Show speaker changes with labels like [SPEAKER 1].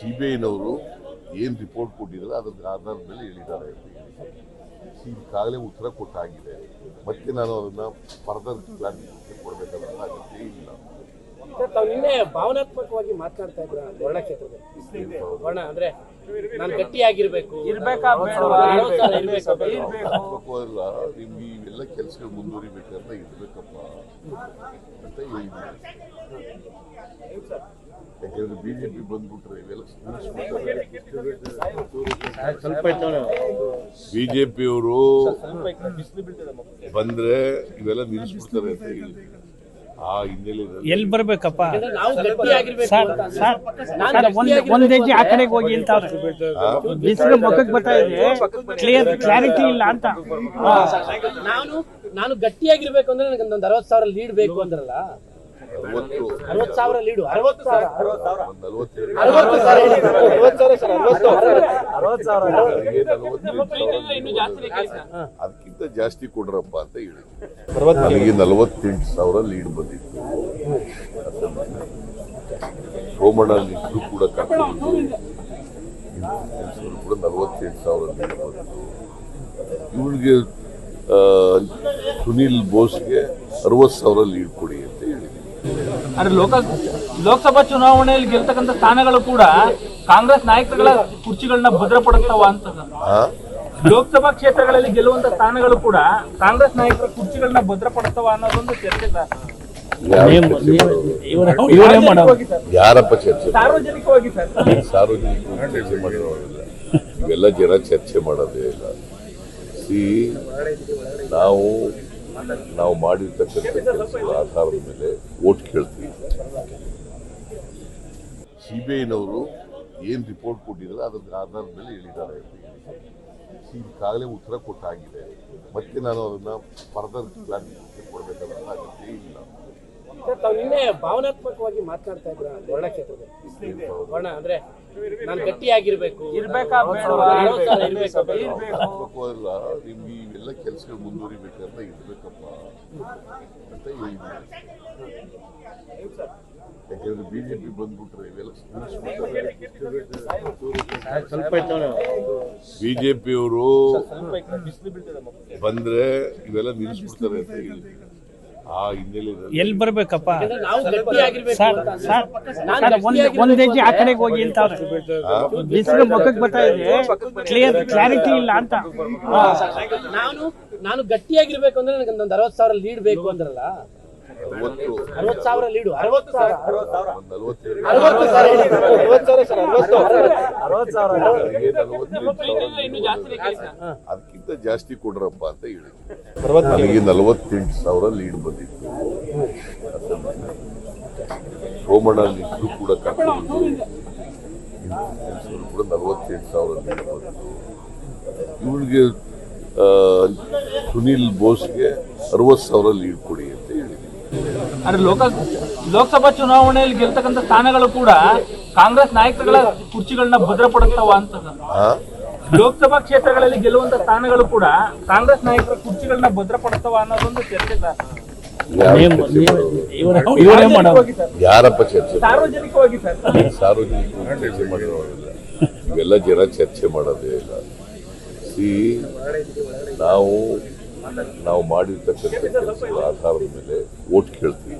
[SPEAKER 1] ಸಿಬಿಐನವರು ಏನು ರಿಪೋರ್ಟ್ ಕೊಟ್ಟಿದ್ದಾರೆ ಅದರ ಆಧಾರದ ಮೇಲೆ ಹೇಳಿದ್ದಾರೆ ಅಂತ ಹೇಳಿ ಈಗಾಗಲೇ ಉತ್ತರ ಕೊಟ್ಟಾಗಿದೆ. ಮತ್ತೆ ನಾನು ಅದನ್ನ ಫರ್ದರ್ ಕ್ಲಾರಿಫಿಕೇಶನ್ ಕೊಡಬೇಕಾದ ಅಗತ್ಯ ಇಲ್ಲ.
[SPEAKER 2] ತಾವು ನಿನ್ನೆ ಭಾವನಾತ್ಮಕವಾಗಿ ಮಾತನಾಡ್ತಾ ಇದ್ರ ವರ್ಣ ಕ್ಷೇತ್ರದಲ್ಲಿ ವರ್ಣ ಅಂದ್ರೆ ನಾನು ಗಟ್ಟಿಯಾಗಿರ್ಬೇಕು
[SPEAKER 1] ನಿಮ್ಗೆ ಇವೆಲ್ಲ ಕೆಲಸಗಳು ಮುಂದುವರಿಬೇಕಂತ ಇರ್ಬೇಕಪ್ಪ ಅಂತ ಹೇಳಿದ್ದೀನಿ. ಯಾಕಂದ್ರೆ ಬಿಜೆಪಿ ಬಂದ್ಬಿಟ್ರೆ ಇವೆಲ್ಲ ಬಿಜೆಪಿಯವರು ಬಂದ್ರೆ ಇವೆಲ್ಲ ನಿಲ್ಲಿಸ್ಬಿಡ್ತಾರೆ ಅಂತ ಹೇಳಿದ್ರು. ಆ ಹಿನ್ನೆಲೆಯಲ್ಲಿ
[SPEAKER 3] ಎಲ್ಲಿ ಬರ್ಬೇಕಪ್ಪ
[SPEAKER 2] ನಾವು
[SPEAKER 3] ಒಂದ್ ಹೆಜ್ಜೆ ಆ ಕಡೆಗೆ ಹೋಗಿ ಅಂತ ಬಿಸಿಲು ಮುಖಕ್ಕೆ ಬರ್ತಾ ಇದೆ, ಕ್ಲಾರಿಟಿ ಇಲ್ಲ ಅಂತ.
[SPEAKER 2] ನಾನು ಗಟ್ಟಿಯಾಗಿರ್ಬೇಕು ಅಂದ್ರೆ ನನಗೆ ಒಂದು 60,000 ಲೀಡ್ ಬೇಕು ಅಂದ್ರಲ್ಲ. 60,000 ಲೀಡು 60,000
[SPEAKER 1] ಅದಕ್ಕಿಂತ ಜಾಸ್ತಿ ಕೊಡ್ರಪ್ಪ ಅಂತ ಹೇಳಿದ್ರು. ನನಗೆ 48,000 ಲೀಡ್ ಬಂದಿತ್ತು. ಸೋಮಣ್ಣ ಇದ್ರು ಕೂಡ ಕರ್ಕೊಂಡು ಕೂಡ 48,000 ಲೀಡ್ ಬಂದಿತ್ತು. ಇವಳಿಗೆ ಸುನಿಲ್ ಬೋಸ್ಗೆ 60,000 ಲೀಡ್ ಕೊಡಿ ಅಂತ ಹೇಳಿದ್ರು.
[SPEAKER 3] ಆದ್ರೆ ಲೋಕಸಭಾ ಚುನಾವಣೆಯಲ್ಲಿ ಗೆಲ್ತಕ್ಕಂಥ ಸ್ಥಾನಗಳು ಕೂಡ ಕಾಂಗ್ರೆಸ್ ನಾಯಕರುಗಳ ಕುರ್ಚಿಗಳನ್ನ ಭದ್ರಪಡಿಸ್ತಾವ ಅಂತ. ಲೋಕಸಭಾ ಕ್ಷೇತ್ರಗಳಲ್ಲಿ ಗೆಲ್ಲುವಂತ ಸ್ಥಾನಗಳು ಕೂಡ ಕಾಂಗ್ರೆಸ್ ನಾಯಕರ ಕುರ್ಚಿಗಳನ್ನ ಭದ್ರಪಡಿಸ್ತಾವ ಅನ್ನೋದೊಂದು ಚರ್ಚೆ.
[SPEAKER 1] ಯಾರಪ್ಪ ಚರ್ಚೆ?
[SPEAKER 3] ಸಾರ್ವಜನಿಕವಾಗಿ ಸರ್,
[SPEAKER 1] ಸಾರ್ವಜನಿಕವಾಗಿ ಚರ್ಚೆ ಮಾಡಿರೋದಿಲ್ಲ. ಇವೆಲ್ಲ ಜನ ಚರ್ಚೆ ಮಾಡೋದೇ ಇಲ್ಲ. ನಾವು ಮಾಡಿರ್ತಕ್ಕಂಥ ಕೆಲಸಗಳ ಆಧಾರದ ಮೇಲೆ ವೋಟ್ ಕೇಳ್ತೀವಿ. ಸಿಬಿಐನವರು ಏನು ರಿಪೋರ್ಟ್ ಕೊಟ್ಟಿದ್ದಾರೆ ಅದರ ಆಧಾರದ ಮೇಲೆ ಹೇಳಿದ್ದಾರೆ ಅಂತ ಹೇಳಿ ಈಗಾಗಲೇ ಉತ್ತರ ಕೊಟ್ಟಾಗಿದೆ. ಮತ್ತೆ ನಾನು ಅದನ್ನ ಫರ್ದರ್ ಕ್ಲಾರಿಫಿಕೇಶನ್ ಕೊಡಬೇಕಾದ ಅಗತ್ಯ ಇಲ್ಲ.
[SPEAKER 2] ತಾವು ನಿನ್ನೆ ಭಾವನಾತ್ಮಕವಾಗಿ ಮಾತನಾಡ್ತಾ ಇದ್ರ ವರ್ಣ ಕ್ಷೇತ್ರದಲ್ಲಿ ವರ್ಣ ಅಂದ್ರೆ ನಾನು ಗಟ್ಟಿಯಾಗಿರ್ಬೇಕು
[SPEAKER 1] ನಿಮ್ಗೆ ಇವೆಲ್ಲ ಕೆಲಸಗಳು ಮುಂದುವರಿಬೇಕಂತ ಇರ್ಬೇಕಪ್ಪ ಅಂತ ಹೇಳಿದ್ದೀನಿ. ಯಾಕಂದ್ರೆ ಬಿಜೆಪಿ ಬಂದ್ಬಿಟ್ರೆ ಇವೆಲ್ಲ ಬಿಜೆಪಿಯವರು ಬಂದ್ರೆ ಇವೆಲ್ಲ ನಿಲ್ಲಿಸ್ಬಿಡ್ತಾರೆ ಅಂತ ಹೇಳಿದ್ರು. ಆ ಹಿನ್ನೆಲೆಯಲ್ಲಿ
[SPEAKER 3] ಎಲ್ಲಿ ಬರ್ಬೇಕಪ್ಪ?
[SPEAKER 2] ನಾವು ಗಟ್ಟಿಯಾಗಿರ್ಬೇಕು
[SPEAKER 3] ಒಂದ್ ಹೆಜ್ಜೆ ಆ ಕಡೆಗೆ ಹೋಗಿ ಅಂತ ಬಿಸಿಲು ಮುಖಕ್ಕೆ ಬರ್ತಾ ಇದೆ, ಕ್ಲಾರಿಟಿ ಇಲ್ಲ ಅಂತ.
[SPEAKER 2] ನಾನು ಗಟ್ಟಿಯಾಗಿರ್ಬೇಕು ಅಂದ್ರೆ ನನಗೆ ಒಂದು 60,000 ಲೀಡ್ ಬೇಕು ಅಂದ್ರಲ್ಲ. 60,000 ಲೀಡು 60,000
[SPEAKER 1] ಅದಕ್ಕಿಂತ ಜಾಸ್ತಿ ಕೊಡ್ರಪ್ಪ ಅಂತ ಹೇಳಿದ್ರು. ನನಗೆ 48,000 ಲೀಡ್ ಬಂದಿತ್ತು. ಸೋಮಣ್ಣ ಇದ್ರು ಕೂಡ ಕರ್ಕೊಂಡು ಕೂಡ 48,000 ಲೀಡ್ ಬಂದಿತ್ತು. ಇವಳಿಗೆ ಸುನಿಲ್ ಬೋಸ್ಗೆ 60,000 ಲೀಡ್ ಕೊಡಿ ಅಂತ ಹೇಳಿದ್ರು.
[SPEAKER 3] ಆದ್ರೆ ಲೋಕಸಭಾ ಚುನಾವಣೆಯಲ್ಲಿ ಗೆಲ್ತಕ್ಕಂಥ ಸ್ಥಾನಗಳು ಕೂಡ ಕಾಂಗ್ರೆಸ್ ನಾಯಕರುಗಳ ಕುರ್ಚಿಗಳನ್ನ ಭದ್ರಪಡಿಸ್ತಾವ ಅಂತ. ಲೋಕಸಭಾ ಕ್ಷೇತ್ರಗಳಲ್ಲಿ ಗೆಲ್ಲುವಂತ ಸ್ಥಾನಗಳು ಕೂಡ ಕಾಂಗ್ರೆಸ್ ನಾಯಕರ ಕುರ್ಚಿಗಳನ್ನ ಭದ್ರಪಡಿಸ್ತಾವ ಅನ್ನೋದೊಂದು ಚರ್ಚೆ.
[SPEAKER 1] ಯಾರಪ್ಪ ಚರ್ಚೆ?
[SPEAKER 3] ಸಾರ್ವಜನಿಕವಾಗಿ ಸರ್,
[SPEAKER 1] ಸಾರ್ವಜನಿಕವಾಗಿ ಚರ್ಚೆ ಮಾಡಿರೋದಿಲ್ಲ. ಇವೆಲ್ಲ ಜನ ಚರ್ಚೆ ಮಾಡೋದೇ ಇಲ್ಲ. ನಾವು ಮಾಡಿರ್ತಕ್ಕಂಥ ಕೆಲಸಗಳ ಆಧಾರದ ಮೇಲೆ ವೋಟ್ ಕೇಳ್ತೀವಿ.